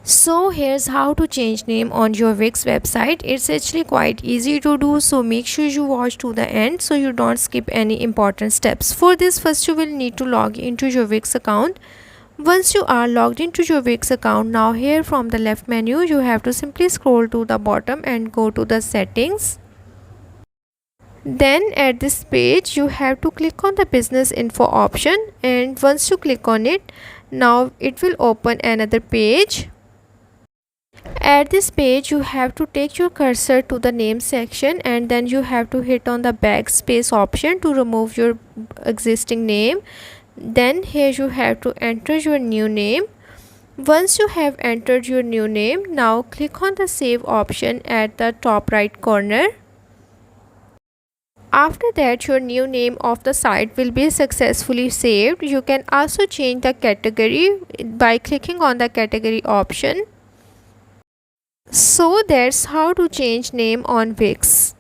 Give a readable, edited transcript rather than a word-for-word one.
So here's how to change name on your Wix website. It's actually quite easy to do, so make sure you watch to the end so you don't skip any important steps. For this, first you will need to log into your Wix account. Once you are logged into your Wix account, now here from the left menu you have to simply scroll to the bottom and go to the settings. Then at this page you have to click on the business info option, and once you click on it, now it will open another page. At this page you have to take your cursor to the name section, and then you have to hit on the backspace option to remove your existing name. Then here you have to enter your new name. Once you have entered your new name, now click on the save option at the top right corner. After that, your new name of the site will be successfully saved. You can also change the category by clicking on the category option. So that's how to change name on Wix.